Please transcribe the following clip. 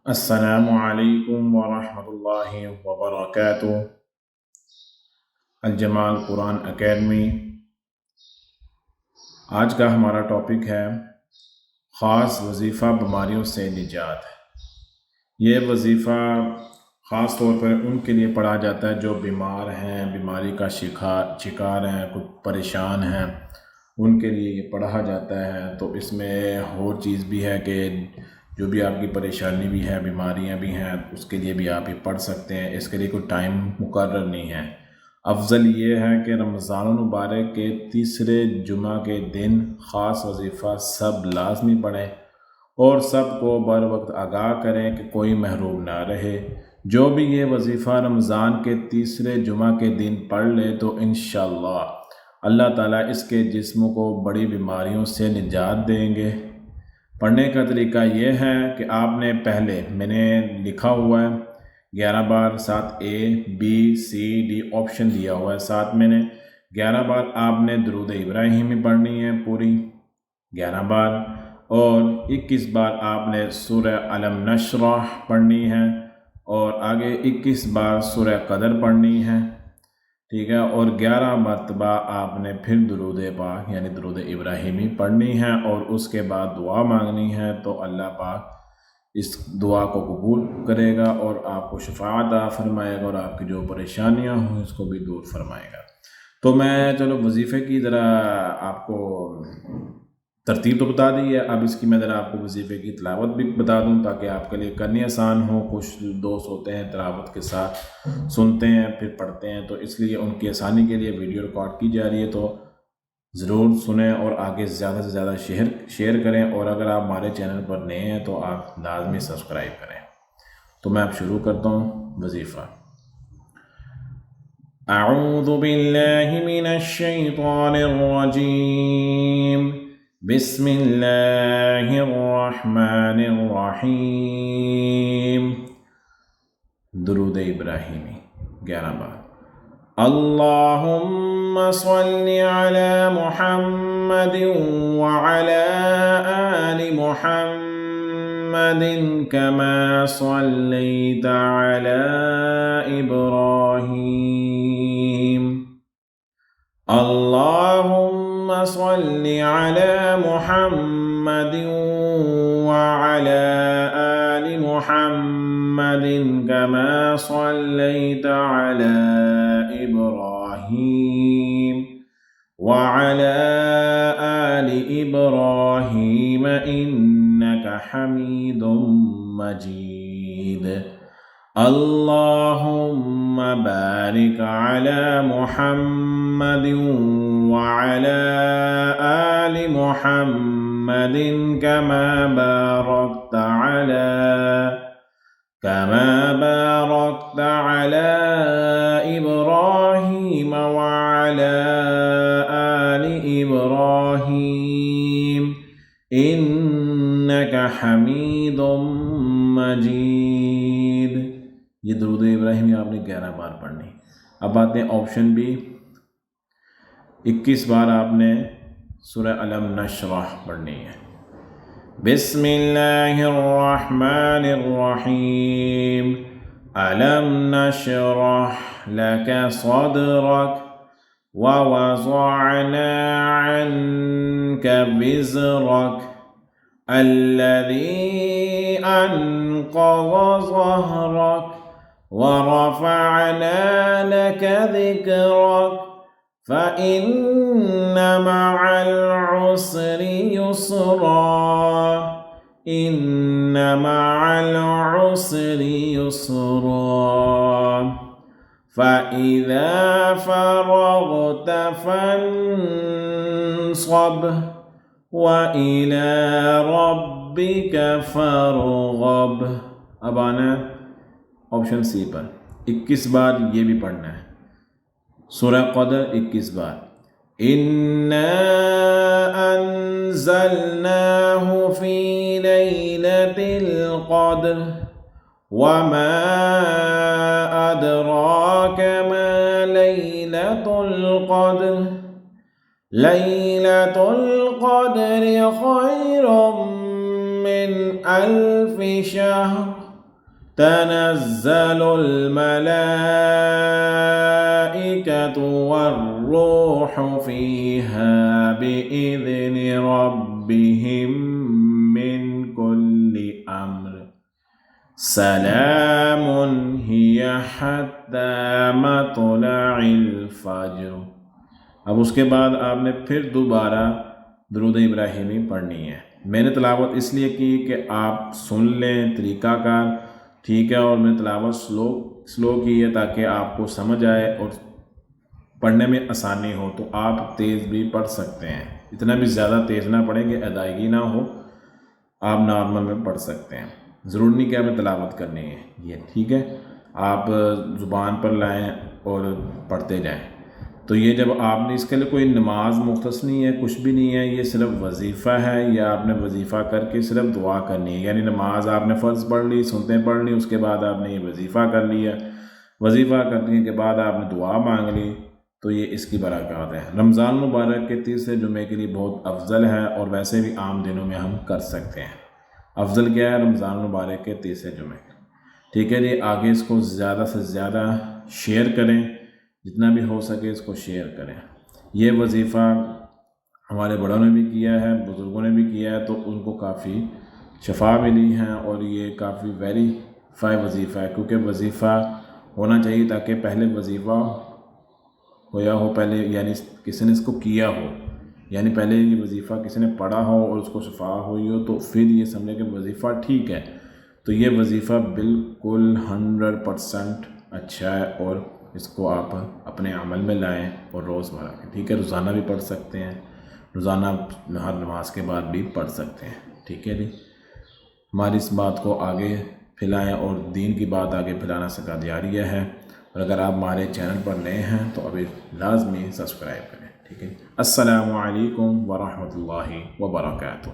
السلام علیکم ورحمۃ اللہ وبرکاتہ۔ الجمال قرآن اکیڈمی، آج کا ہمارا ٹاپک ہے خاص وظیفہ بیماریوں سے نجات۔ یہ وظیفہ خاص طور پر ان کے لیے پڑھا جاتا ہے جو بیمار ہیں، بیماری کا شکار ہیں، کچھ پریشان ہیں، ان کے لیے یہ پڑھا جاتا ہے۔ تو اس میں اور چیز بھی ہے کہ جو بھی آپ کی پریشانی بھی ہے، بیماریاں بھی ہیں، اس کے لیے بھی آپ یہ پڑھ سکتے ہیں۔ اس کے لیے کوئی ٹائم مقرر نہیں ہے۔ افضل یہ ہے کہ رمضان المبارک کے تیسرے جمعہ کے دن خاص وظیفہ سب لازمی پڑھیں اور سب کو بر وقت آگاہ کریں کہ کوئی محروم نہ رہے۔ جو بھی یہ وظیفہ رمضان کے تیسرے جمعہ کے دن پڑھ لے تو انشاءاللہ اللہ تعالیٰ اس کے جسم کو بڑی بیماریوں سے نجات دیں گے۔ پڑھنے کا طریقہ یہ ہے کہ آپ نے پہلے، میں نے لکھا ہوا ہے 11 بار، ساتھ A B C D option دیا ہوا ہے، ساتھ میں نے 11 بار آپ نے درود ابراہیمی پڑھنی ہے پوری 11 بار، اور 21 بار آپ نے سورہ علم نشرح پڑھنی ہے، اور آگے 21 بار سورہ قدر پڑھنی ہے، ٹھیک ہے، اور 11 مرتبہ آپ نے پھر درود پاک یعنی درود ابراہیمی پڑھنی ہے، اور اس کے بعد دعا مانگنی ہے۔ تو اللہ پاک اس دعا کو قبول کرے گا اور آپ کو شفاعت عطا فرمائے گا، اور آپ کی جو پریشانیاں ہوں اس کو بھی دور فرمائے گا۔ تو میں چلو وظیفے کی ذرا آپ کو ترتیب تو بتا دی ہے، اب اس کی میں ذرا آپ کو وظیفے کی تلاوت بھی بتا دوں تاکہ آپ کے لیے کرنی آسان ہو۔ کچھ دوست ہوتے ہیں تلاوت کے ساتھ سنتے ہیں پھر پڑھتے ہیں، تو اس لیے ان کی آسانی کے لیے ویڈیو ریکارڈ کی جا رہی ہے، تو ضرور سنیں اور آگے زیادہ سے زیادہ شیئر کریں، اور اگر آپ ہمارے چینل پر نئے ہیں تو آپ لازمی سبسکرائب کریں۔ تو میں اب شروع کرتا ہوں وظیفہ۔ اعوذ باللہ من الشیطان الرجیم، بسم اللہ الرحمن الرحیم۔ درود ابراہیمی 11 بار۔ اللہم صل علی محمد وعلی آل محمد کما صلیت علی ابراہیم۔ اللہم صل علی محمد وعلی آل محمد كما صليت على إبراهيم وعلى آل إبراهيم إنك حميد مجيد۔ اللهم بارك على محمد وعلى آل محمد كما باركت على إبراهيم وعلى آل إبراهيم إنك حميد مجيد۔ یہ درود ابراہیمی آپ نے 11 بار پڑھنی۔ اب آتے ہیں آپشن بھی، 21 بار آپ نے سورہ علم نشرح پڑھنی ہے۔ بسم اللہ الرحمن الرحیم۔ علم نشرح لك صدرك ووضعنا عنك وزرك الذي أنقض ظهرك ورفعنا لك ذكرك فإن مع العسر يسرا إن مع العسر يسرا فإذا فرغت فانصب وإلى ربك فارغب۔ اب آنا آپشن سی پر، 21 بار یہ بھی پڑھنا ہے، سورہ قدر 21 بار. اِنَّا أَنزَلْنَاهُ فِي لَيْلَةِ الْقَدْرِ وَمَا أَدْرَاكَ مَا لَيْلَةُ الْقَدْرِ لَيْلَةُ الْقَدْرِ خَيْرٌ مِّنْ أَلْفِ شَهْرٍ تنزل الملائكة والروح فيها بإذن ربهم من كل أمر سلام هي حتى مطلع الفجر. اب اس کے بعد آپ نے پھر دوبارہ درود ابراہیمی پڑھنی ہے. میں نے تلاوت اس لیے کی کہ آپ سن لیں طریقہ کار، ٹھیک ہے، اور میں نے تلاوت سلو کی ہے تاکہ آپ کو سمجھ آئے اور پڑھنے میں آسانی ہو. تو آپ تیز بھی پڑھ سکتے ہیں، اتنا بھی زیادہ تیز نہ پڑھیں کہ ادائیگی نہ ہو، آپ نارمل میں پڑھ سکتے ہیں. ضرور نہیں کہ ہمیں تلاوت کرنی ہے یہ، ٹھیک ہے، آپ زبان پر لائیں اور پڑھتے جائیں. تو یہ جب آپ نے اس کے لیے کوئی نماز مختص نہیں ہے، کچھ بھی نہیں ہے، یہ صرف وظیفہ ہے. یا آپ نے وظیفہ کر کے صرف دعا کرنی ہے، یعنی نماز آپ نے فرض پڑھ لی، سنتیں پڑھ لی، اس کے بعد آپ نے یہ وظیفہ کر لیا، وظیفہ کرنے کے بعد آپ نے دعا مانگ لی، تو یہ اس کی برکات ہے. رمضان مبارک کے تیسرے جمعے کے لیے بہت افضل ہے، اور ویسے بھی عام دنوں میں ہم کر سکتے ہیں. افضل کیا ہے؟ رمضان مبارک کے تیسرے جمعے. ٹھیک ہے جی، آگے اس کو زیادہ سے زیادہ شیئر کریں، جتنا بھی ہو سکے اس کو شیئر کریں. یہ وظیفہ ہمارے بڑوں نے بھی کیا ہے، بزرگوں نے بھی کیا ہے، تو ان کو کافی شفا ملی ہے، اور یہ کافی ویریفائی وظیفہ ہے. کیونکہ وظیفہ ہونا چاہیے تاکہ پہلے وظیفہ ہویا ہو، پہلے یعنی کسی نے اس کو کیا ہو، یعنی پہلے یہ وظیفہ کسی نے پڑھا ہو اور اس کو شفا ہوئی ہو، تو پھر یہ سمجھے کہ وظیفہ ٹھیک ہے. تو یہ وظیفہ بالکل 100% اچھا ہے، اور اس کو آپ اپنے عمل میں لائیں اور روزمرہ کے، ٹھیک ہے، روزانہ بھی پڑھ سکتے ہیں، روزانہ ہر نماز کے بعد بھی پڑھ سکتے ہیں. ٹھیک ہے جی، ہماری اس بات کو آگے پھیلائیں، اور دین کی بات آگے پھیلانا صدقہ جاریہ ہے. اور اگر آپ ہمارے چینل پر نئے ہیں تو ابھی لازمی سبسکرائب کریں. ٹھیک ہے، السلام علیکم ورحمۃ اللہ وبرکاتہ.